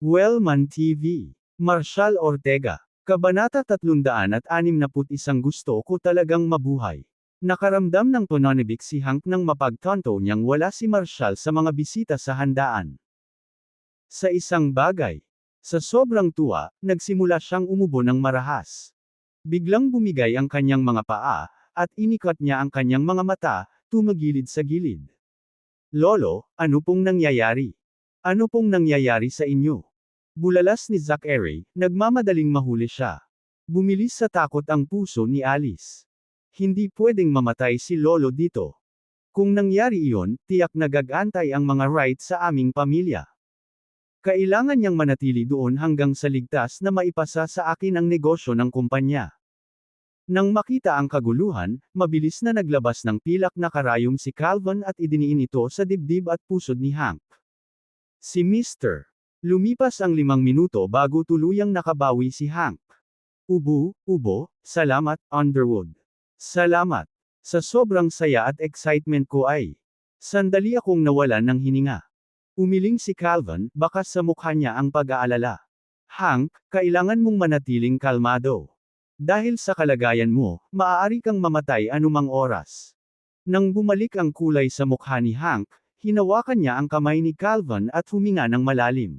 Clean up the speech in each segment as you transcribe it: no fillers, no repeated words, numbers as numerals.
Wellman TV. Marshall Ortega. Kabanata 361. Gusto ko talagang mabuhay. Nakaramdam ng pananabik si Hank nang mapagtanto niyang wala si Marshall sa mga bisita sa handaan. Sa isang bagay. Sa sobrang tuwa, nagsimula siyang umubo ng marahas. Biglang bumigay ang kanyang mga paa, at inikat niya ang kanyang mga mata, tumagilid sa gilid. Lolo, ano pong nangyayari? Ano pong nangyayari sa inyo? Bulalas ni Zachary, nagmamadaling mahuli siya. Bumilis sa takot ang puso ni Alice. Hindi pwedeng mamatay si Lolo dito. Kung nangyari iyon, tiyak na gagantay ang mga rights sa aming pamilya. Kailangan niyang manatili doon hanggang sa ligtas na maipasa sa akin ang negosyo ng kumpanya. Nang makita ang kaguluhan, mabilis na naglabas ng pilak na karayom si Calvin at idiniin ito sa dibdib at pusod ni Hank. Si Mr. Lumipas ang 5 minuto bago tuluyang nakabawi si Hank. Salamat, Underwood. Salamat. Sa sobrang saya at excitement ko ay, sandali akong nawalan ng hininga. Umiling si Calvin, bakas sa mukha niya ang pag-aalala. Hank, kailangan mong manatiling kalmado. Dahil sa kalagayan mo, maaari kang mamatay anumang oras. Nang bumalik ang kulay sa mukha ni Hank, hinawakan niya ang kamay ni Calvin at huminga ng malalim.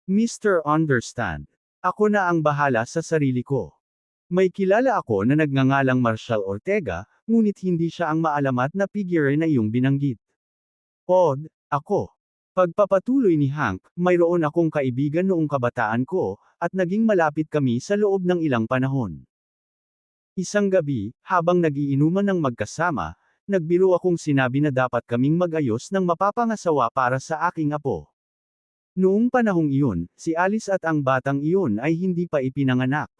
Mr. Understand. Ako na ang bahala sa sarili ko. May kilala ako na nagngangalang Marshall Ortega, ngunit hindi siya ang maalamat na figure na iyong binanggit. Odd, ako. Pagpapatuloy ni Hank, mayroon akong kaibigan noong kabataan ko, at naging malapit kami sa loob ng ilang panahon. Isang gabi, habang nagiinuman ng magkasama, nagbiro akong sinabi na dapat kaming mag-ayos ng mapapangasawa para sa aking apo. Noong panahong iyon, si Alice at ang batang iyon ay hindi pa ipinanganak.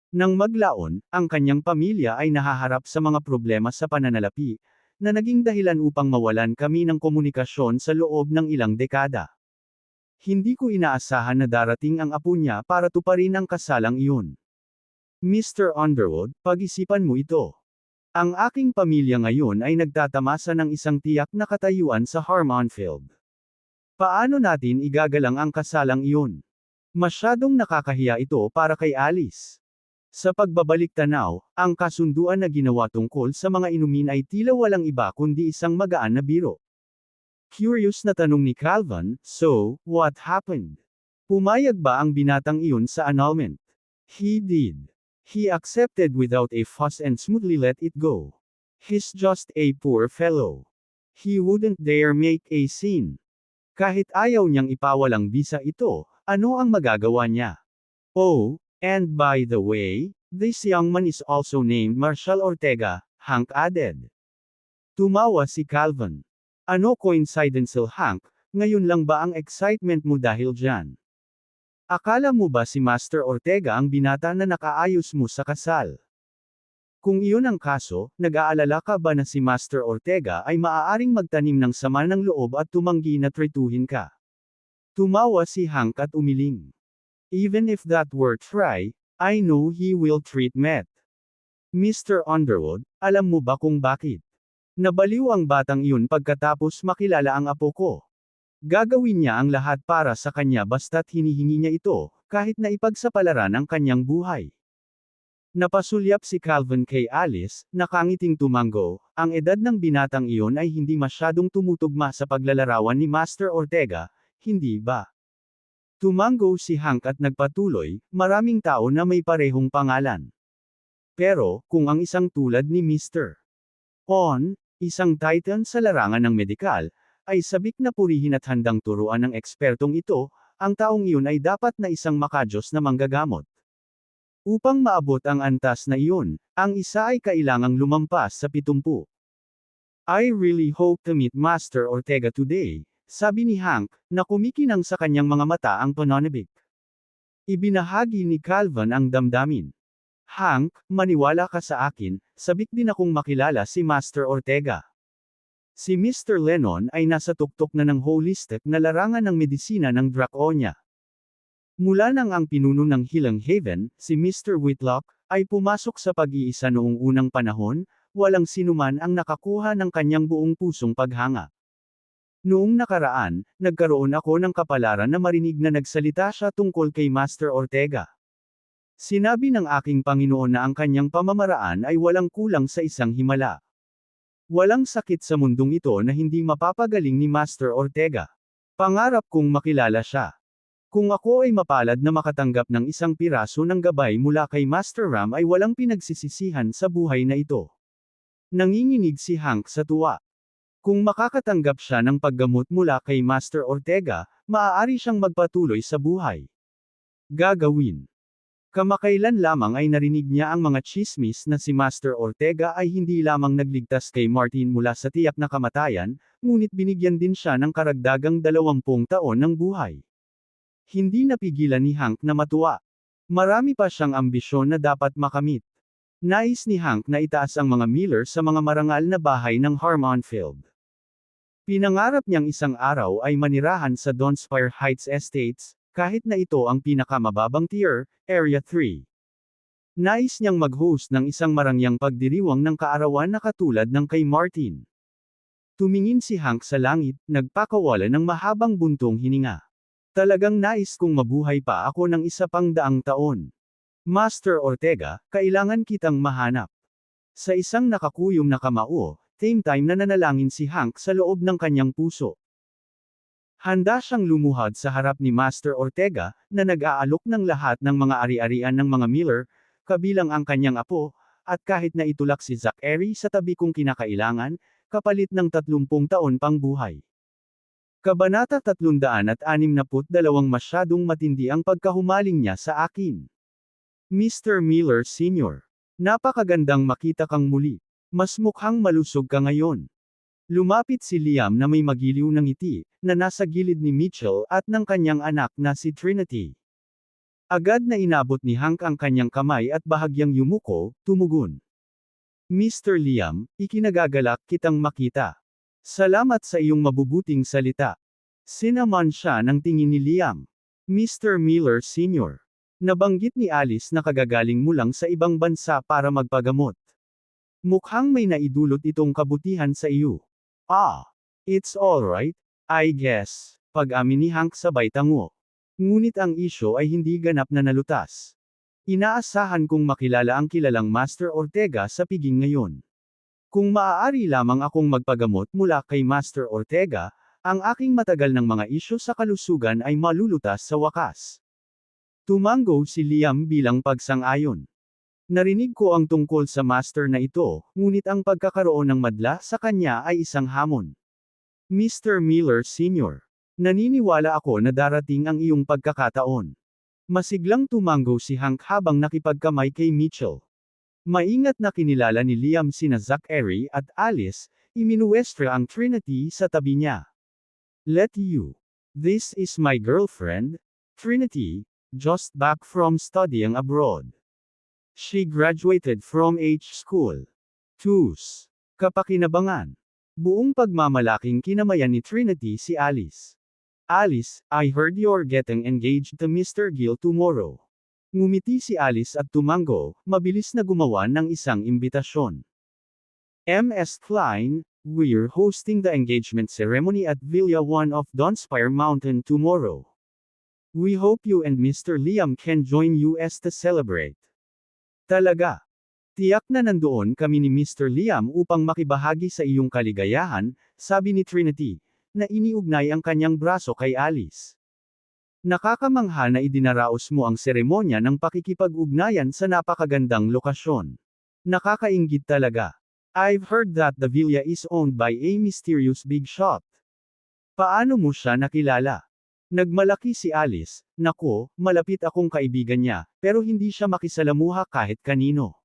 Nang maglaon, ang kanyang pamilya ay nahaharap sa mga problema sa pananalapi, na naging dahilan upang mawalan kami ng komunikasyon sa loob ng ilang dekada. Hindi ko inaasahan na darating ang apo niya para tuparin ang kasalang iyon. Mr. Underwood, pag-isipan mo ito. Ang aking pamilya ngayon ay nagtatamasa ng isang tiyak na katayuan sa Harmonfield. Paano natin igagalang ang kasalang iyon? Masyadong nakakahiya ito para kay Alice. Sa pagbabalik tanaw, ang kasunduan na ginawa tungkol sa mga inumin ay tila walang iba kundi isang magaan na biro. Curious na tanong ni Calvin, so, what happened? Pumayag ba ang binatang iyon sa annulment? He did. He accepted without a fuss and smoothly let it go. He's just a poor fellow. He wouldn't dare make a scene. Kahit ayaw niyang ipawalang bisa ito, ano ang magagawa niya? Oh, and by the way, this young man is also named Marshall Ortega, Hank added. Tumawa si Calvin. Ano coincidental Hank, ngayon lang ba ang excitement mo dahil dyan? Akala mo ba si Master Ortega ang binata na nakaayos mo sa kasal? Kung iyon ang kaso, nag-aalala ka ba na si Master Ortega ay maaaring magtanim ng sama ng loob at tumanggi na trituhin ka? Tumawa si Hank at umiling. Even if that were try, I know he will treat Matt. Mr. Underwood, alam mo ba kung bakit? Nabaliw ang batang iyon pagkatapos makilala ang apo ko. Gagawin niya ang lahat para sa kanya basta't hinihingi niya ito, kahit na ipagsapalaran ang kanyang buhay. Napasulyap si Calvin kay Alice, nakangiting tumango, ang edad ng binatang iyon ay hindi masyadong tumutugma sa paglalarawan ni Master Ortega, hindi ba? Tumango si Hank at nagpatuloy, maraming tao na may parehong pangalan. Pero, kung ang isang tulad ni Mr. On, isang titan sa larangan ng medikal, ay sabik na purihin at handang turuan ng ekspertong ito, ang taong iyon ay dapat na isang makajos na manggagamot. Upang maabot ang antas na iyon, ang isa ay kailangang lumampas sa 70. I really hope to meet Master Ortega today, sabi ni Hank, na kumikinang sa kanyang mga mata ang pananabik. Ibinahagi ni Calvin ang damdamin. Hank, maniwala ka sa akin, sabik din akong makilala si Master Ortega. Si Mr. Lennon ay nasa tuktok na ng holistic na larangan ng medisina ng Draconia. Mula nang ang pinuno ng Healing Haven, si Mr. Whitlock, ay pumasok sa pag-iisa noong unang panahon, walang sinuman ang nakakuha ng kanyang buong pusong paghanga. Noong nakaraan, nagkaroon ako ng kapalaran na marinig na nagsalita siya tungkol kay Master Ortega. Sinabi ng aking Panginoon na ang kanyang pamamaraan ay walang kulang sa isang himala. Walang sakit sa mundong ito na hindi mapapagaling ni Master Ortega. Pangarap kong makilala siya. Kung ako ay mapalad na makatanggap ng isang piraso ng gabay mula kay Master Ram ay walang pinagsisisihan sa buhay na ito. Nanginginig si Hank sa tuwa. Kung makakatanggap siya ng paggamot mula kay Master Ortega, maaari siyang magpatuloy sa buhay. Gagawin. Kamakailan lamang ay narinig niya ang mga tsismis na si Master Ortega ay hindi lamang nagligtas kay Martin mula sa tiyak na kamatayan, ngunit binigyan din siya ng karagdagang 20 taon ng buhay. Hindi napigilan ni Hank na matuwa. Marami pa siyang ambisyon na dapat makamit. Nais ni Hank na itaas ang mga Miller sa mga marangal na bahay ng Harmonfield. Pinangarap niyang isang araw ay manirahan sa Donspire Heights Estates, kahit na ito ang pinakamababang tier, Area 3. Nais niyang mag-host ng isang marangyang pagdiriwang ng kaarawan na katulad ng kay Martin. Tumingin si Hank sa langit, nagpakawala ng mahabang buntong hininga. Talagang nais kong mabuhay pa ako ng 100 taon. Master Ortega, kailangan kitang mahanap. Sa isang nakakuyom na kamao, same time na nanalangin si Hank sa loob ng kanyang puso. Handa siyang lumuhad sa harap ni Master Ortega, na nag-aalok ng lahat ng mga ari-arian ng mga Miller, kabilang ang kanyang apo, at kahit na itulak si Zachary sa tabi kung kinakailangan, kapalit ng 30 taon pang buhay. Kabanata 362 Masyadong matindi ang pagkahumaling niya sa akin. Mr. Miller Sr. Napakagandang makita kang muli. Mas mukhang malusog ka ngayon. Lumapit si Liam na may magiliw ng ngiti, na nasa gilid ni Mitchell at ng kanyang anak na si Trinity. Agad na inabot ni Hank ang kanyang kamay at bahagyang yumuko, tumugon. Mr. Liam, ikinagagalak kitang makita. Salamat sa iyong mabubuting salita. Sinaman siya ng tingin ni Liam. Mr. Miller Sr. Nabanggit ni Alice na kagagaling mo lang sa ibang bansa para magpagamot. Mukhang may naidulot itong kabutihan sa iyo. It's alright, I guess. Pag-amin ni Hank sabay tango. Ngunit ang isyo ay hindi ganap na nalutas. Inaasahan kong makilala ang kilalang Master Ortega sa piging ngayon. Kung maaari lamang akong magpagamot mula kay Master Ortega, ang aking matagal ng mga isyu sa kalusugan ay malulutas sa wakas. Tumango si Liam bilang pagsang-ayon. Narinig ko ang tungkol sa master na ito, ngunit ang pagkakaroon ng madla sa kanya ay isang hamon. Mr. Miller Sr. Naniniwala ako na darating ang iyong pagkakataon. Masiglang tumango si Hank habang nakipagkamay kay Mitchell. Maingat na kinilala ni Liam sina Zachary at Alice, iminuwestra ang Trinity sa tabi niya. Let you. This is my girlfriend, Trinity, just back from studying abroad. She graduated from H School. TUS. Kapakinabangan. Buong pagmamalaking kinamayan ni Trinity si Alice. Alice, I heard you're getting engaged to Mr. Gill tomorrow. Ngumiti si Alice at tumango, mabilis na gumawa ng isang imbitasyon. Ms. Klein, we're hosting the engagement ceremony at Villa 1 of Donspire Mountain tomorrow. We hope you and Mr. Liam can join us to celebrate. Talaga. Tiyak na nandoon kami ni Mr. Liam upang makibahagi sa iyong kaligayahan, sabi ni Trinity, na iniugnay ang kanyang braso kay Alice. Nakakamangha na idinaraos mo ang seremonya ng pakikipag-ugnayan sa napakagandang lokasyon. Nakakainggit talaga. I've heard that the villa is owned by a mysterious big shot. Paano mo siya nakilala? Nagmalaki si Alice, nako, malapit akong kaibigan niya, pero hindi siya makisalamuha kahit kanino.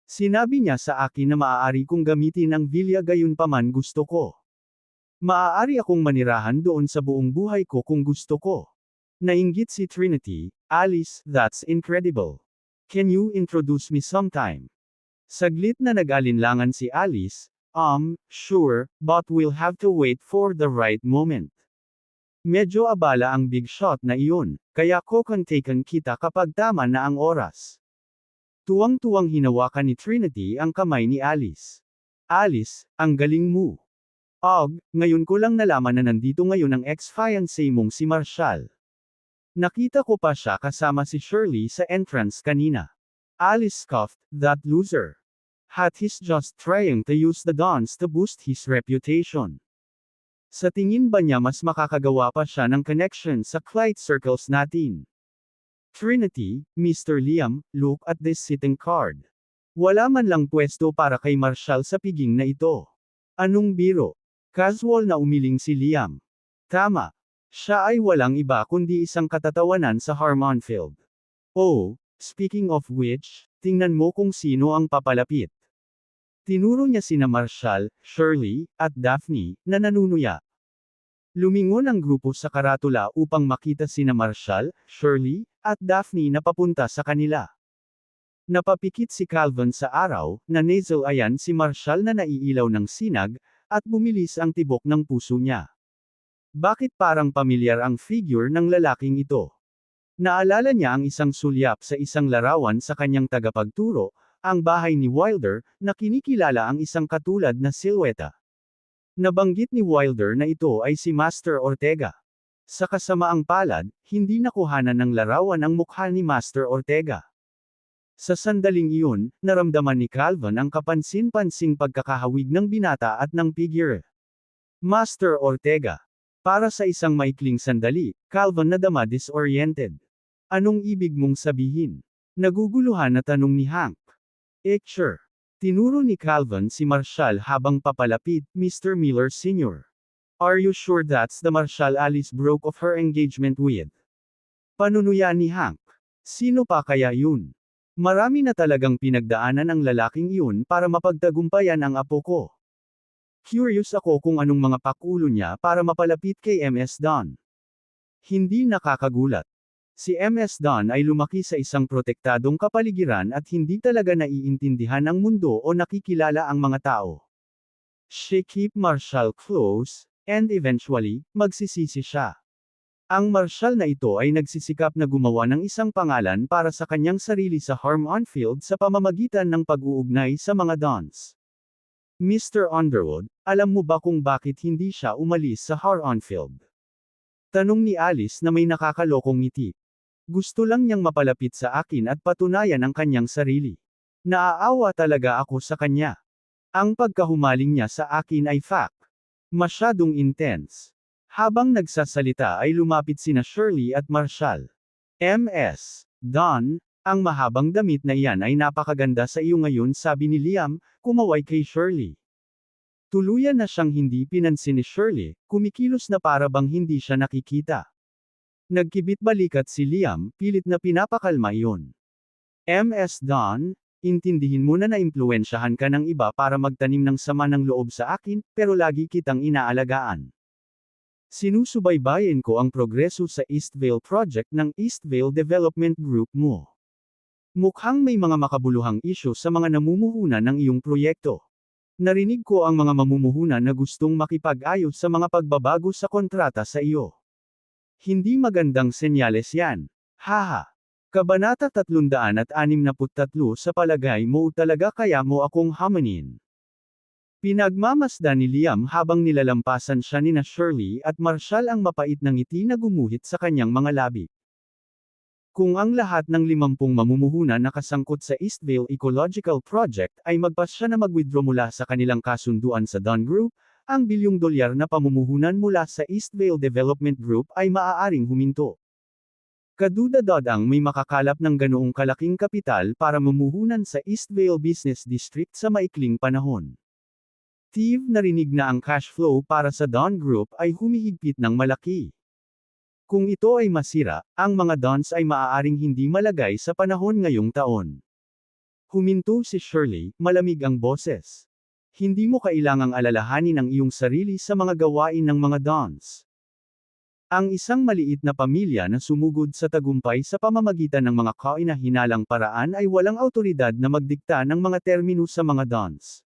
Sinabi niya sa akin na maaari kong gamitin ang villa gayunpaman gusto ko. Maaari akong manirahan doon sa buong buhay ko kung gusto ko. Nainggit si Trinity, Alice, that's incredible. Can you introduce me sometime? Saglit na nag-alinlangan si Alice, sure, but we'll have to wait for the right moment. Medyo abala ang big shot na iyon, kaya kukontaken kita kapag tama na ang oras. Tuwang-tuwang hinawakan ni Trinity ang kamay ni Alice. Alice, ang galing mo. Og, ngayon ko lang nalaman na nandito ngayon ang ex-fiancé mong si Marshall. Nakita ko pa siya kasama si Shirley sa entrance kanina. Alice scoffed, that loser. He's just trying to use the dons to boost his reputation. Sa tingin ba niya mas makakagawa pa siya ng connection sa client circles natin? Trinity, Mr. Liam, look at this sitting card. Wala man lang pwesto para kay Marshall sa piging na ito. Anong biro? Casual na umiling si Liam. Tama. Siya ay walang iba kundi isang katatawanan sa Harmonfield. Oh, speaking of which, tingnan mo kung sino ang papalapit. Tinuro niya sina Marshall, Shirley, at Daphne, na nanunuya. Lumingon ang grupo sa karatula upang makita sina Marshall, Shirley, at Daphne na papunta sa kanila. Napapikit si Calvin sa araw, na nasal ayan si Marshall na naiilaw ng sinag, at bumilis ang tibok ng puso niya. Bakit parang pamilyar ang figure ng lalaking ito? Naalala niya ang isang sulyap sa isang larawan sa kanyang tagapagturo, ang bahay ni Wilder, na kinikilala ang isang katulad na silweta. Nabanggit ni Wilder na ito ay si Master Ortega. Sa kasamaang palad, hindi nakuhanan ng larawan ang mukha ni Master Ortega. Sa sandaling iyon, naramdaman ni Calvin ang kapansin-pansing pagkakahawig ng binata at ng figure. Master Ortega. Para sa isang maikling sandali, Calvin nadama disoriented. Anong ibig mong sabihin? Naguguluhan na tanong ni Hank. Sure. Tinuro ni Calvin si Marshall habang papalapit, Mr. Miller Sr. Are you sure that's the Marshall Alice broke off her engagement with? Panunuya ni Hank. Sino pa kaya yun? Marami na talagang pinagdaanan ang lalaking iyon para mapagtagumpayan ang apo ko. Curious ako kung anong mga pakulo niya para mapalapit kay MS Don. Hindi nakakagulat. Si MS Don ay lumaki sa isang protektadong kapaligiran at hindi talaga naiintindihan ang mundo o nakikilala ang mga tao. She keep Marshall close, and eventually, magsisisi siya. Ang Marshall na ito ay nagsisikap na gumawa ng isang pangalan para sa kanyang sarili sa Harmonfield sa pamamagitan ng pag-uugnay sa mga Dons. Mr. Underwood, alam mo ba kung bakit hindi siya umalis sa Harmonfield? Tanong ni Alice na may nakakalokong ngiti. Gusto lang niyang mapalapit sa akin at patunayan ang kanyang sarili. Naaawa talaga ako sa kanya. Ang pagkahumaling niya sa akin ay fact. Masyadong intense. Habang nagsasalita ay lumapit sina Shirley at Marshall. MS. Don, ang mahabang damit na iyan ay napakaganda sa iyo ngayon, sabi ni Liam, kumaway kay Shirley. Tuluyan na siyang hindi pinansin ni Shirley, kumikilos na para bang hindi siya nakikita. Nagkibit balikat si Liam, pilit na pinapakalma iyon. MS Don, intindihin mo na naimpluwensyahan ka ng iba para magtanim ng sama ng loob sa akin, pero lagi kitang inaalagaan. Sinusubaybayan ko ang progreso sa Eastvale Project ng Eastvale Development Group mo. Mukhang may mga makabuluhang isyu sa mga namumuhunan ng iyong proyekto. Narinig ko ang mga mamumuhunan na gustong makipag-ayos sa mga pagbabago sa kontrata sa iyo. Hindi magandang senyales yan. Haha. Kabanata 363 sa palagay mo talaga kaya mo akong hamanin. Pinagmamasdan ni Liam habang nilalampasan siya nina Shirley at Marshall ang mapait na ngiti na gumuhit sa kanyang mga labi. Kung ang lahat ng 50 mamumuhunan na kasangkot sa Eastvale Ecological Project ay magpasya na mag-withdraw mula sa kanilang kasunduan sa Don Group, ang $1 billion na pamumuhunan mula sa Eastvale Development Group ay maaaring huminto. Kaduda-dodang may makakalap ng ganoong kalaking kapital para mumuhunan sa Eastvale Business District sa maikling panahon. Narinig na ang cash flow para sa Don Group ay humihigpit ng malaki. Kung ito ay masira, ang mga Dons ay maaaring hindi malagay sa panahon ngayong taon. Huminto si Shirley, malamig ang boses. Hindi mo kailangang alalahanin ang iyong sarili sa mga gawain ng mga Dons. Ang isang maliit na pamilya na sumugod sa tagumpay sa pamamagitan ng mga kaina-hinalang paraan ay walang awtoridad na magdikta ng mga termino sa mga Dons.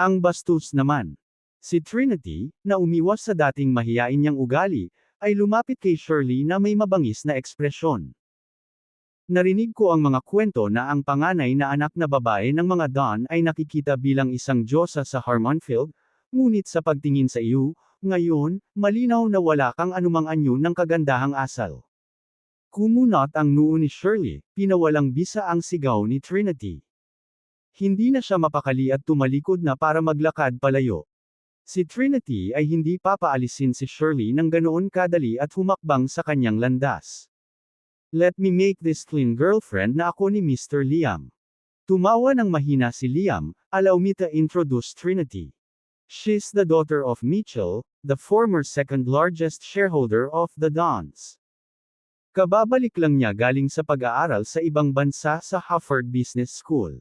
Ang bastos naman. Si Trinity, na umiwas sa dating mahiyain niyang ugali, ay lumapit kay Shirley na may mabangis na ekspresyon. Narinig ko ang mga kwento na ang panganay na anak na babae ng mga Don ay nakikita bilang isang diyosa sa Harmonfield, Ngunit sa pagtingin sa iyo, ngayon, malinaw na wala kang anumang anyo ng kagandahang asal. Kumunot ang noo ni Shirley, pinawalang bisa ang sigaw ni Trinity. Hindi na siya mapakali at tumalikod na para maglakad palayo. Si Trinity ay hindi papaalisin si Shirley ng ganoon kadali at humakbang sa kanyang landas. Let me make this clean girlfriend na ako ni Mr. Liam. Tumawa ng mahina si Liam, allow me to introduce Trinity. She's the daughter of Mitchell, the former second largest shareholder of the Dons. Kababalik lang niya galing sa pag-aaral sa ibang bansa sa Harvard Business School.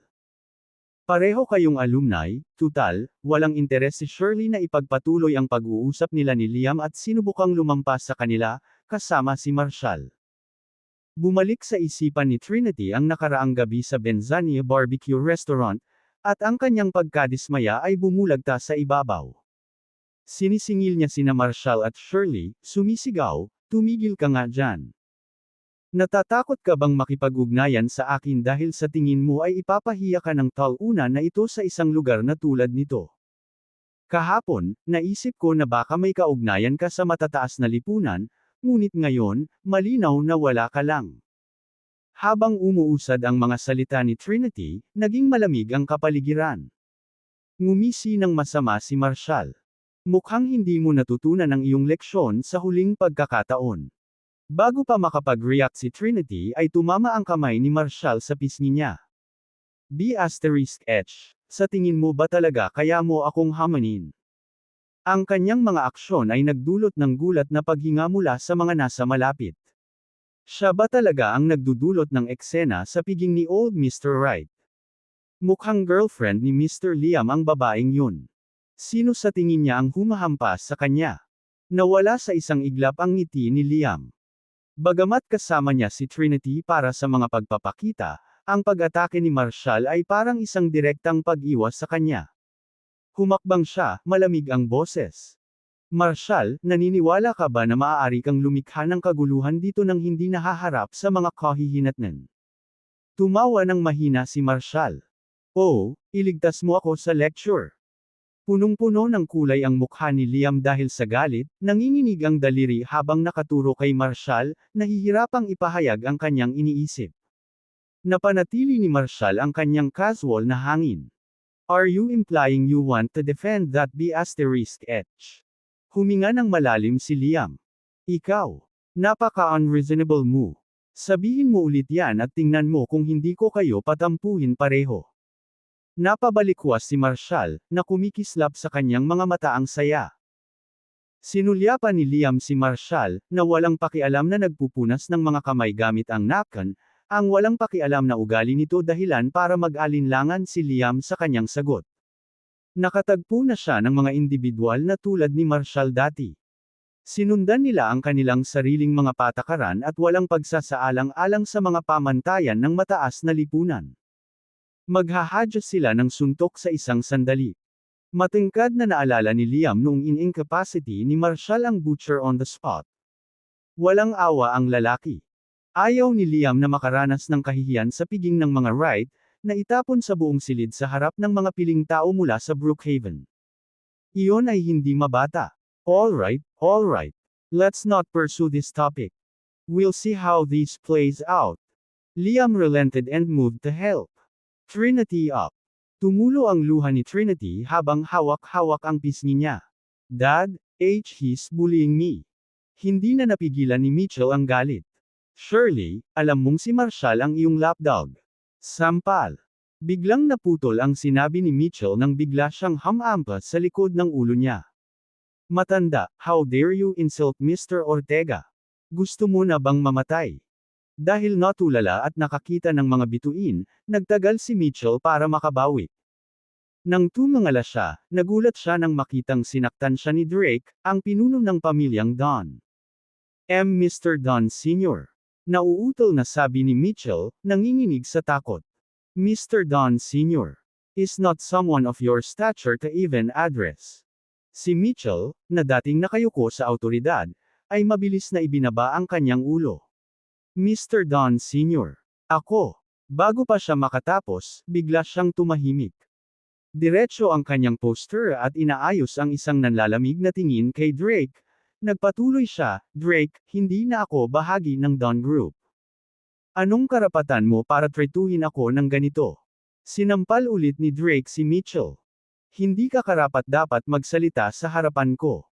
Pareho kayong alumni, tutal, walang interes si Shirley na ipagpatuloy ang pag-uusap nila ni Liam at sinubukang lumampas sa kanila, kasama si Marshall. Bumalik sa isipan ni Trinity ang nakaraang gabi sa Benzania Barbecue Restaurant, at ang kanyang pagkadismaya ay bumulagta sa ibabaw. Sinisingil niya sina Marshall at Shirley, sumisigaw, tumigil ka nga dyan. Natatakot ka bang makipag-ugnayan sa akin dahil sa tingin mo ay ipapahiya ka ng tauna na ito sa isang lugar na tulad nito? Kahapon, naisip ko na baka may kaugnayan ka sa matataas na lipunan, ngunit ngayon, malinaw na wala ka lang. Habang umuusad ang mga salita ni Trinity, naging malamig ang kapaligiran. Ngumisi ng masama si Marshall. Mukhang hindi mo natutunan ang iyong leksyon sa huling pagkakataon. Bago pa makapag-react si Trinity ay tumama ang kamay ni Marshall sa pisngi niya. B*H, sa tingin mo ba talaga kaya mo akong hamanin? Ang kanyang mga aksyon ay nagdulot ng gulat na paghinga mula sa mga nasa malapit. Siya ba talaga ang nagdudulot ng eksena sa piging ni Old Mr. Wright? Mukhang girlfriend ni Mr. Liam ang babaeng yun. Sino sa tingin niya ang humahampas sa kanya? Nawala sa isang iglap ang ngiti ni Liam. Bagamat kasama niya si Trinity para sa mga pagpapakita, ang pag-atake ni Marshall ay parang isang direktang pag-iwas sa kanya. Humakbang siya, malamig ang boses. Marshall, naniniwala ka ba na maaari kang lumikha ng kaguluhan dito nang hindi nahaharap sa mga kahihinatnan? Tumawa ng mahina si Marshall. Oh, iligtas mo ako sa lecture. Punong-puno ng kulay ang mukha ni Liam dahil sa galit, nanginginig ang daliri habang nakaturo kay Marshall, nahihirapang ipahayag ang kanyang iniisip. Napanatili ni Marshall ang kanyang casual na hangin. Are you implying you want to defend that B*H? Huminga ng malalim si Liam. Ikaw. Napaka-unreasonable mo. Sabihin mo ulit yan at tingnan mo kung hindi ko kayo patampuhin pareho. Napabalikwas si Marshall, na kumikislap sa kanyang mga mata ang saya. Sinulyapan ni Liam si Marshall, na walang pakialam na nagpupunas ng mga kamay gamit ang napkin, ang walang pakialam na ugali nito dahilan para mag-alinlangan si Liam sa kanyang sagot. Nakatagpo na siya ng mga individual na tulad ni Marshall dati. Sinundan nila ang kanilang sariling mga patakaran at walang pagsasaalang-alang sa mga pamantayan ng mataas na lipunan. Maghahadya sila ng suntok sa isang sandali. Matingkad na naalala ni Liam noong in-incapacity ni Marshall ang butcher on the spot. Walang awa ang lalaki. Ayaw ni Liam na makaranas ng kahihiyan sa piging ng mga Wright, na itapon sa buong silid sa harap ng mga piling tao mula sa Brookhaven. Iyon ay hindi mabata. Alright, let's not pursue this topic. We'll see how this plays out. Liam relented and moved to help Trinity up. Tumulo ang luha ni Trinity habang hawak-hawak ang pisngi niya. Dad, he's bullying me. Hindi na napigilan ni Mitchell ang galit. Shirley, alam mong si Marshall ang iyong lapdog. Sampal. Biglang naputol ang sinabi ni Mitchell nang bigla siyang hamampas sa likod ng ulo niya. Matanda, how dare you insult Mr. Ortega? Gusto mo na bang mamatay? Dahil natulala at nakakita ng mga bituin, nagtagal si Mitchell para makabawi. Nang tumangala siya, nagulat siya nang makitang sinaktan siya ni Drake, ang pinuno ng pamilyang Don. Mr. Don Sr. Nauutol na sabi ni Mitchell, nanginginig sa takot. Mr. Don Sr. is not someone of your stature to even address. Si Mitchell, na dating nakayuko sa awtoridad, ay mabilis na ibinaba ang kanyang ulo. Mr. Don Sr. Ako. Bago pa siya makatapos, bigla siyang tumahimik. Diretso ang kanyang poster at inaayos ang isang nanlalamig na tingin kay Drake. Nagpatuloy siya, Drake, hindi na ako bahagi ng Dawn Group. Anong karapatan mo para tretuhin ako ng ganito? Sinampal ulit ni Drake si Mitchell. Hindi ka karapat-dapat magsalita sa harapan ko.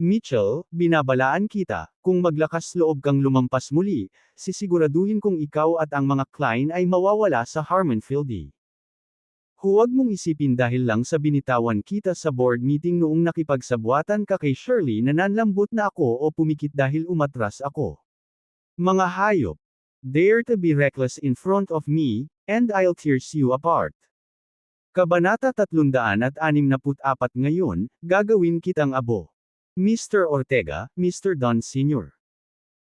Mitchell, binabalaan kita, kung maglakas loob kang lumampas muli, sisiguraduhin kong ikaw at ang mga Klein ay mawawala sa Harmon Field. Huwag mong isipin dahil lang sa binitawan kita sa board meeting noong nakipagsabwatan ka kay Shirley na nanlambot na ako o pumikit dahil umatras ako. Mga hayop. Dare to be reckless in front of me, and I'll tear you apart. Kabanata 364 ngayon, gagawin kitang abo. Mr. Ortega, Mr. Don Sr.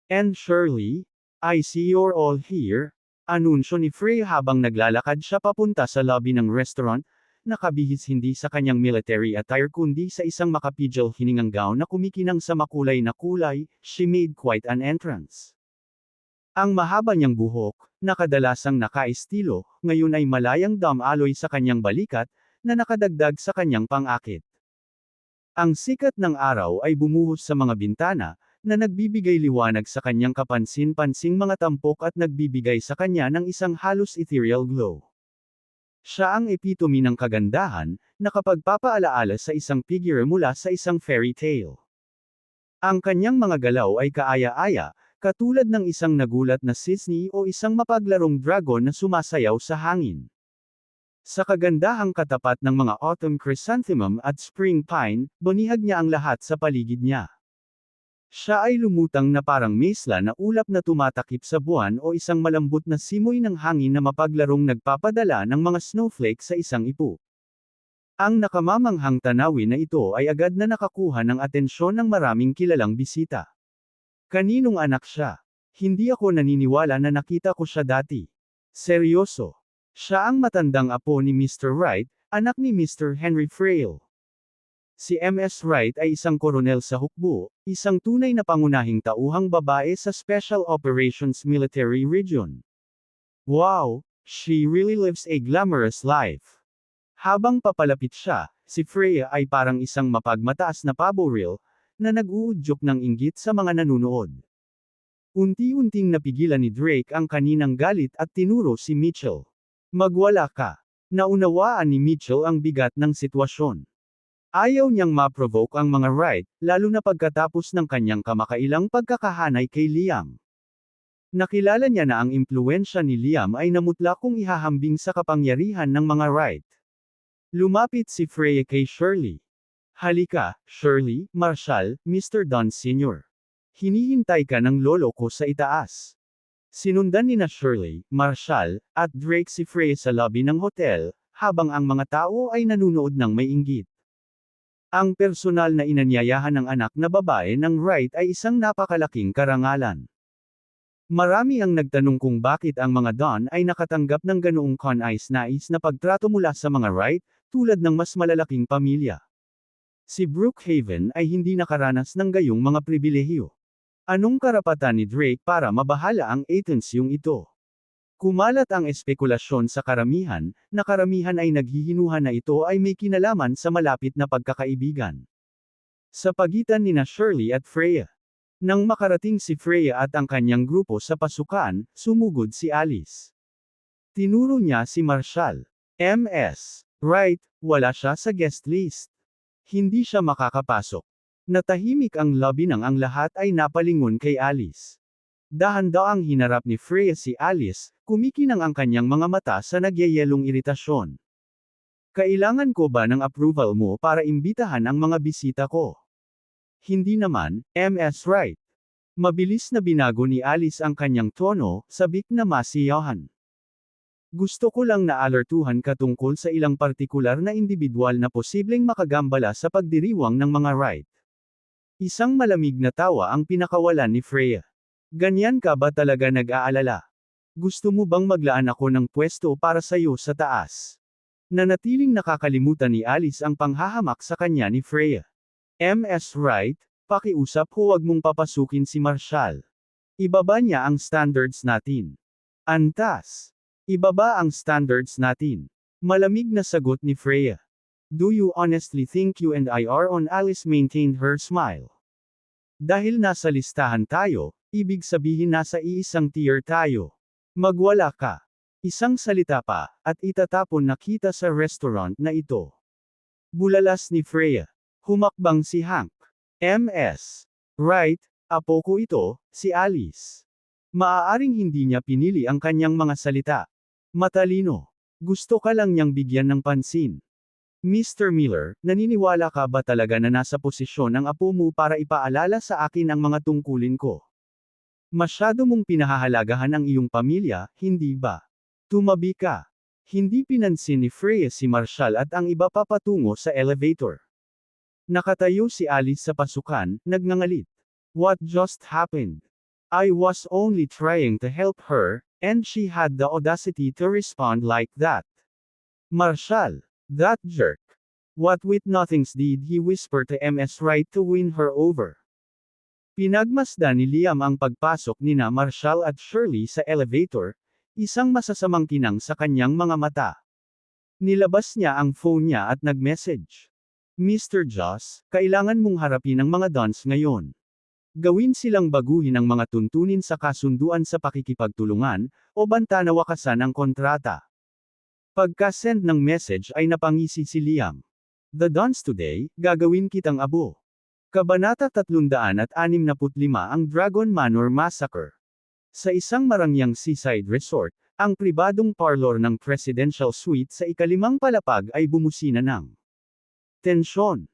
And Shirley, I see you're all here. Anunsyo ni Frey habang naglalakad siya papunta sa lobby ng restaurant, nakabihis hindi sa kanyang military attire kundi sa isang makapidjal hiningang gown na kumikinang sa makulay na kulay. She made quite an entrance. Ang mahaba niyang buhok, na kadalasang nakaestilo, ngayon ay malayang damaloy sa kanyang balikat, na nakadagdag sa kanyang pang-akit. Ang sikat ng araw ay bumuhos sa mga bintana, na nagbibigay liwanag sa kanyang kapansin-pansing mga tampok at nagbibigay sa kanya ng isang halos ethereal glow. Siya ang epitome ng kagandahan, na kapagpapaalaala sa isang figure mula sa isang fairy tale. Ang kanyang mga galaw ay kaaya-aya, katulad ng isang nagulat na sisni o isang mapaglarong dragon na sumasayaw sa hangin. Sa kagandahang katapat ng mga autumn chrysanthemum at spring pine, bonihag niya ang lahat sa paligid niya. Siya ay lumutang na parang mesla na ulap na tumatakip sa buwan o isang malambot na simoy ng hangin na mapaglarong nagpapadala ng mga snowflake sa isang ipo. Ang nakamamanghang tanawin na ito ay agad na nakakuha ng atensyon ng maraming kilalang bisita. Kaninong anak siya? Hindi ako naniniwala na nakita ko siya dati. Seryoso. Siya ang matandang apo ni Mr. Wright, anak ni Mr. Henry Frail. Si Ms. Wright ay isang koronel sa hukbo, isang tunay na pangunahing tauhang babae sa Special Operations Military Region. Wow, she really lives a glamorous life. Habang papalapit siya, si Freya ay parang isang mapagmataas na pabo reel, na nag-uudyok ng inggit sa mga nanunood. Unti-unting napigilan ni Drake ang kaninang galit at tinuro si Mitchell. Magwala ka. Naunawaan ni Mitchell ang bigat ng sitwasyon. Ayaw niyang ma-provoke ang mga Wright, lalo na pagkatapos ng kanyang kamakailang pagkakahanay kay Liam. Nakilala niya na ang impluwensya ni Liam ay namutla kung ihahambing sa kapangyarihan ng mga Wright. Lumapit si Freya kay Shirley. Halika, Shirley, Marshall, Mr. Don Sr. Hinihintay ka ng lolo ko sa itaas. Sinundan ni na Shirley, Marshall, at Drake si Freya sa lobby ng hotel, habang ang mga tao ay nanunood ng may inggit. Ang personal na inanyayahan ng anak na babae ng Wright ay isang napakalaking karangalan. Marami ang nagtanong kung bakit ang mga Don ay nakatanggap ng ganoong kanais-nais na pagtrato mula sa mga Wright, tulad ng mas malalaking pamilya. Si Brookhaven ay hindi nakaranas ng gayong mga pribilehiyo. Anong karapatan ni Drake para mabahala ang atensyong ito? Kumalat ang espekulasyon sa karamihan, na karamihan ay naghihinuhan na ito ay may kinalaman sa malapit na pagkakaibigan. Sa pagitan ni na Shirley at Freya. Nang makarating si Freya at ang kanyang grupo sa pasukan, sumugod si Alice. Tinuro niya si Marshall. Ms. Wright, wala siya sa guest list. Hindi siya makakapasok. Natahimik ang lobby nang ang lahat ay napalingon kay Alice. Dahan-daang hinarap ni Freya si Alice, kumikinang ang kanyang mga mata sa nagyayelong iritasyon. Kailangan ko ba ng approval mo para imbitahan ang mga bisita ko? Hindi naman, Ms. Wright. Mabilis na binago ni Alice ang kanyang tono, sabik na masiyahan. Gusto ko lang na alertuhan ka tungkol sa ilang partikular na individual na posibleng makagambala sa pagdiriwang ng mga Wright. Isang malamig na tawa ang pinakawalan ni Freya. Ganyan ka ba talaga nag-aalala? Gusto mo bang maglaan ako ng pwesto para sa'yo sa taas? Nanatiling nakakalimutan ni Alice ang panghahamak sa kanya ni Freya. Ms. Wright, pakiusap huwag mong papasukin si Marshall. Ibaba niya ang standards natin. Antas. Ibaba ang standards natin. Malamig na sagot ni Freya. Do you honestly think you and I are on? Alice maintained her smile. Dahil nasa listahan tayo, ibig sabihin nasa iisang tier tayo. Magwala ka. Isang salita pa, at itatapon na kita sa restaurant na ito. Bulalas ni Freya. Humakbang si Hank. MS. Right, apo ko ito, si Alice. Maaaring hindi niya pinili ang kanyang mga salita. Matalino. Gusto ka lang niyang bigyan ng pansin. Mr. Miller, naniniwala ka ba talaga na nasa posisyon ang apo mo para ipaalala sa akin ang mga tungkulin ko? Masyado mong pinahahalagahan ang iyong pamilya, hindi ba? Tumabi ka. Hindi pinansin ni Freya si Marshall at ang iba pa patungo sa elevator. Nakatayo si Alice sa pasukan, nagngangalit. What just happened? I was only trying to help her, and she had the audacity to respond like that. Marshall. That jerk. What with nothings did he whisper to MS Wright to win her over? Pinagmasdan ni Liam ang pagpasok nina Marshall at Shirley sa elevator, isang masasamang kinang sa kanyang mga mata. Nilabas niya ang phone niya at nag-message. Mr. Joss, kailangan mong harapin ang mga dons ngayon. Gawin silang baguhin ang mga tuntunin sa kasunduan sa pakikipagtulungan, o banta na wakasan ang kontrata. Pagka-send ng message ay napangisi si Liam. The Dons today, gagawin kitang abo. Kabanata 365 ang Dragon Manor Massacre. Sa isang marangyang seaside resort, ang pribadong parlor ng presidential suite sa ikalimang palapag ay bumusina ng tensyon.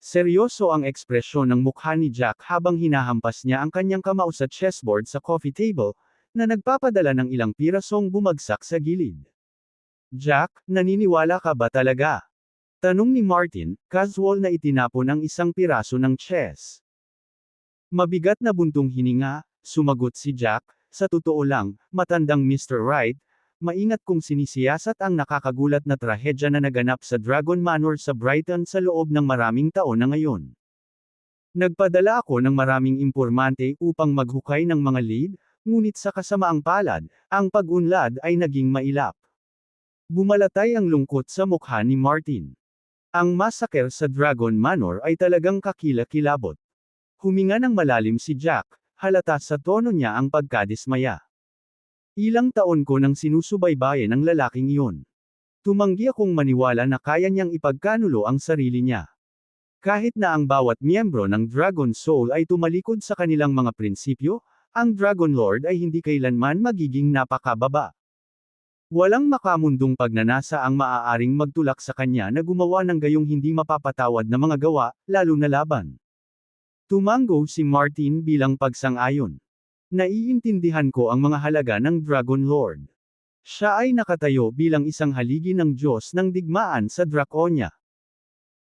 Seryoso ang ekspresyon ng mukha ni Jack habang hinahampas niya ang kanyang kamao sa chessboard sa coffee table, na nagpapadala ng ilang pirasong bumagsak sa gilid. Jack, naniniwala ka ba talaga? Tanong ni Martin, casual na itinapon ang isang piraso ng chess. Mabigat na buntong hininga, sumagot si Jack, sa totoo lang, matandang Mr. Wright, maingat kong sinisiyasat ang nakakagulat na trahedya na naganap sa Dragon Manor sa Brighton sa loob ng maraming taon na ngayon. Nagpadala ako ng maraming impormante upang maghukay ng mga lead, ngunit sa kasamaang palad, ang pag-unlad ay naging mailap. Bumalatay ang lungkot sa mukha ni Martin. Ang massacre sa Dragon Manor ay talagang kakila-kilabot. Huminga ng malalim si Jack, halata sa tono niya ang pagkadismaya. Ilang taon ko nang sinusubaybayan ang lalaking iyon. Tumanggi akong maniwala na kaya niyang ipagkanulo ang sarili niya. Kahit na ang bawat miyembro ng Dragon Soul ay tumalikod sa kanilang mga prinsipyo, ang Dragon Lord ay hindi kailanman magiging napakababa. Walang makamundong pagnanasa ang maaaring magtulak sa kanya na gumawa ng gayong hindi mapapatawad na mga gawa, lalo na laban. Tumango si Martin bilang pagsang-ayon. Naiintindihan ko ang mga halaga ng Dragon Lord. Siya ay nakatayo bilang isang haligi ng Diyos ng digmaan sa Draconia.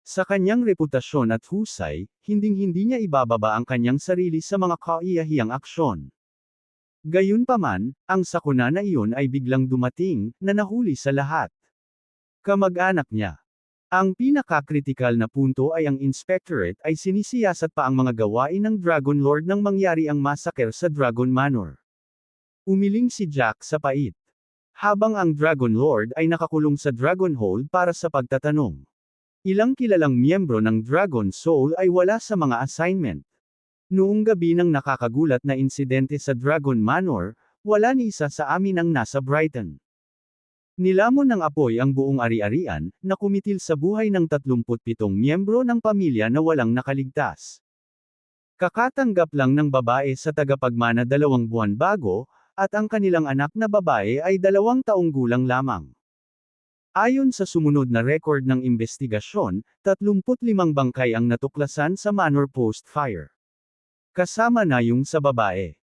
Sa kanyang reputasyon at husay, hinding-hindi niya ibababa ang kanyang sarili sa mga kaiyahiyang aksyon. Gayunpaman, ang sakuna na iyon ay biglang dumating, na nahuli sa lahat. Kamag-anak niya. Ang pinakakritikal na punto ay ang Inspectorate ay sinisiyasat pa ang mga gawain ng Dragon Lord nang mangyari ang massacre sa Dragon Manor. Umiling si Jack sa pait. Habang ang Dragon Lord ay nakakulong sa Dragon Hold para sa pagtatanong. Ilang kilalang miyembro ng Dragon Soul ay wala sa mga assignment. Noong gabi ng nakakagulat na insidente sa Dragon Manor, wala ni isa sa amin ang nasa Brighton. Nilamon ng apoy ang buong ari-arian, na kumitil sa buhay ng 37 miyembro ng pamilya na walang nakaligtas. Kakatanggap lang ng babae sa tagapagmana 2 buwan bago, at ang kanilang anak na babae ay 2 taong gulang lamang. Ayon sa sumunod na record ng investigasyon, 35 bangkay ang natuklasan sa Manor post-fire. Kasama na yung sa babae.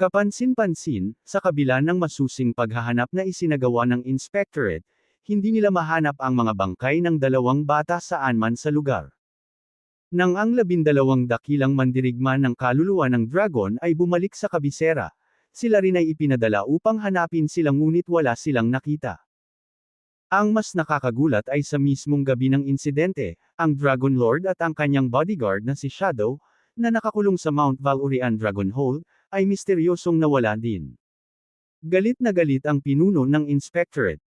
Kapansin-pansin, sa kabila ng masusing paghahanap na isinagawa ng Inspectorate, hindi nila mahanap ang mga bangkay ng 2 bata saan man sa lugar. Nang ang 12 dakilang mandirigma ng kaluluwa ng dragon ay bumalik sa kabisera, sila rin ay ipinadala upang hanapin sila ngunit wala silang nakita. Ang mas nakakagulat ay sa mismong gabi ng insidente, ang Dragon Lord at ang kanyang bodyguard na si Shadow, na nakakulong sa Mount Valurian Dragon Hold, ay misteryosong nawala din. Galit na galit ang pinuno ng Inspectorate.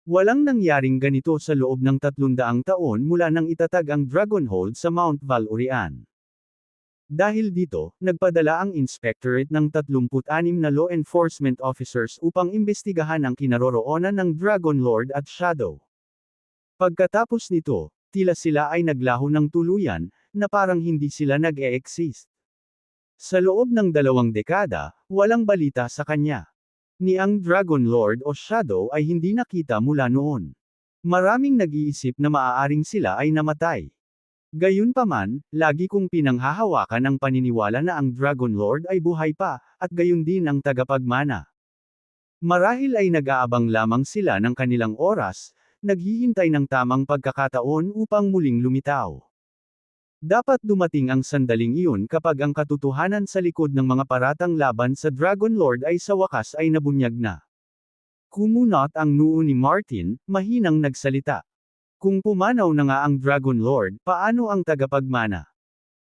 Walang nangyaring ganito sa loob ng 300 taon mula nang itatag ang Dragonhold sa Mount Valurian. Dahil dito, nagpadala ang Inspectorate ng 36 na law enforcement officers upang imbestigahan ang kinaroroonan ng Dragon Lord at Shadow. Pagkatapos nito, tila sila ay naglaho ng tuluyan, na parang hindi sila nag-e-exist. Sa loob ng 2 dekada, walang balita sa kanya. Ni ang Dragon Lord o Shadow ay hindi nakita mula noon. Maraming nag-iisip na maaaring sila ay namatay. Gayunpaman, lagi kong pinanghahawakan ang paniniwala na ang Dragon Lord ay buhay pa, at gayon din ang tagapagmana. Marahil ay nag-aabang lamang sila ng kanilang oras, naghihintay ng tamang pagkakataon upang muling lumitaw. Dapat dumating ang sandaling iyon kapag ang katotohanan sa likod ng mga paratang laban sa Dragon Lord ay sa wakas ay nabunyag na. Kumunot ang noo ni Martin, mahinang nagsalita. Kung pumanaw na nga ang Dragon Lord, paano ang tagapagmana?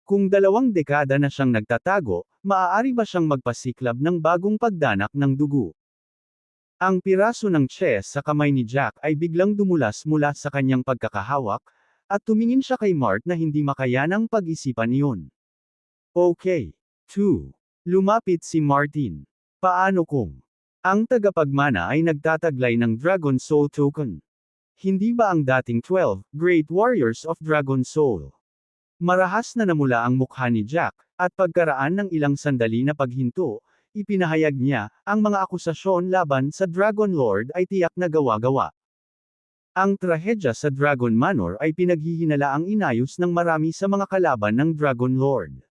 Kung 2 dekada na siyang nagtatago, maaari ba siyang magpasiklab ng bagong pagdanak ng dugo? Ang piraso ng chess sa kamay ni Jack ay biglang dumulas mula sa kanyang pagkakahawak, at tumingin siya kay Mart na hindi makayanang pag-isipan iyon. Okay. 2. Lumapit si Martin. Paano kung ang tagapagmana ay nagtataglay ng Dragon Soul Token? Hindi ba ang dating 12 Great Warriors of Dragon Soul? Marahas na namula ang mukha ni Jack, at pagkaraan ng ilang sandali na paghinto, ipinahayag niya, ang mga akusasyon laban sa Dragon Lord ay tiyak na gawa-gawa. Ang trahedya sa Dragon Manor ay pinaghihinalaang inayos ng marami sa mga kalaban ng Dragon Lord.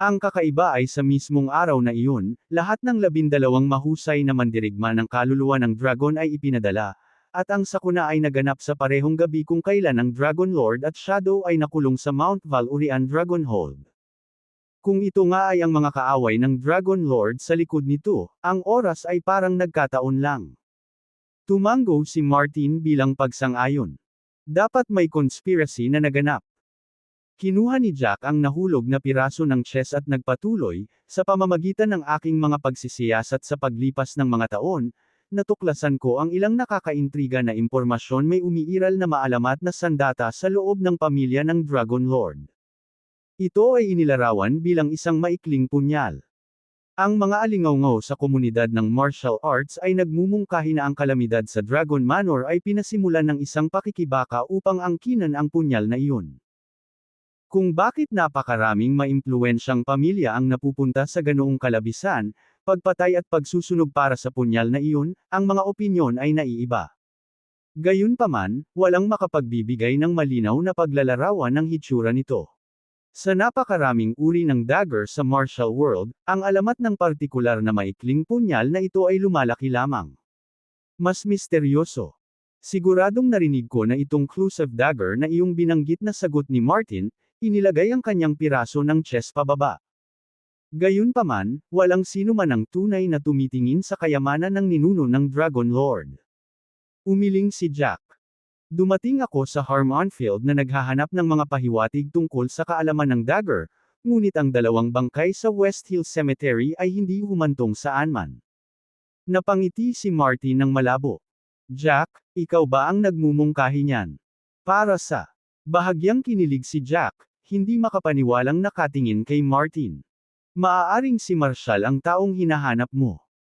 Ang kakaiba ay sa mismong araw na iyon, lahat ng 12 mahusay na mandirigma ng kaluluwa ng Dragon ay ipinadala, at ang sakuna ay naganap sa parehong gabi kung kailan ang Dragon Lord at Shadow ay nakulong sa Mount Valurian Dragonhold. Kung ito nga ay ang mga kaaway ng Dragon Lord sa likod nito, ang oras ay parang nagkataon lang. Tumango si Martin bilang pagsang-ayon. Dapat may conspiracy na naganap. Kinuha ni Jack ang nahulog na piraso ng chess at nagpatuloy, sa pamamagitan ng aking mga pagsisiyasat sa paglipas ng mga taon, natuklasan ko ang ilang nakakaintriga na impormasyon may umiiral na maalamat na sandata sa loob ng pamilya ng Dragon Lord. Ito ay inilarawan bilang isang maikling punyal. Ang mga alingawngaw sa komunidad ng martial arts ay nagmumungkahi na ang kalamidad sa Dragon Manor ay pinasimulan ng isang pakikibaka upang angkinan ang punyal na iyon. Kung bakit napakaraming maimpluwensyang pamilya ang napupunta sa ganoong kalabisan, pagpatay at pagsusunog para sa punyal na iyon, ang mga opinyon ay naiiba. Gayunpaman, walang makapagbibigay ng malinaw na paglalarawan ng hitsura nito. Sa napakaraming uri ng dagger sa martial world, ang alamat ng partikular na maikling punyal na ito ay lumalaki lamang. Mas misteryoso. Siguradong narinig ko na itong clusive dagger na iyong binanggit na sagot ni Martin, inilagay ang kanyang piraso ng chest pababa. Gayunpaman, walang sino man ang tunay na tumitingin sa kayamanan ng ninuno ng Dragon Lord. Umiling si Jack. Dumating ako sa Harmonfield na naghahanap ng mga pahiwatig tungkol sa kaalaman ng dagger, ngunit ang 2 bangkay sa West Hill Cemetery ay hindi humantong saan man. Napangiti si Martin ng malabo. Jack, ikaw ba ang nagmumungkahi niyan? Para sa bahagyang kinilig si Jack, hindi makapaniwalang nakatingin kay Martin. Maaaring si Marshall ang taong hinahanap mo.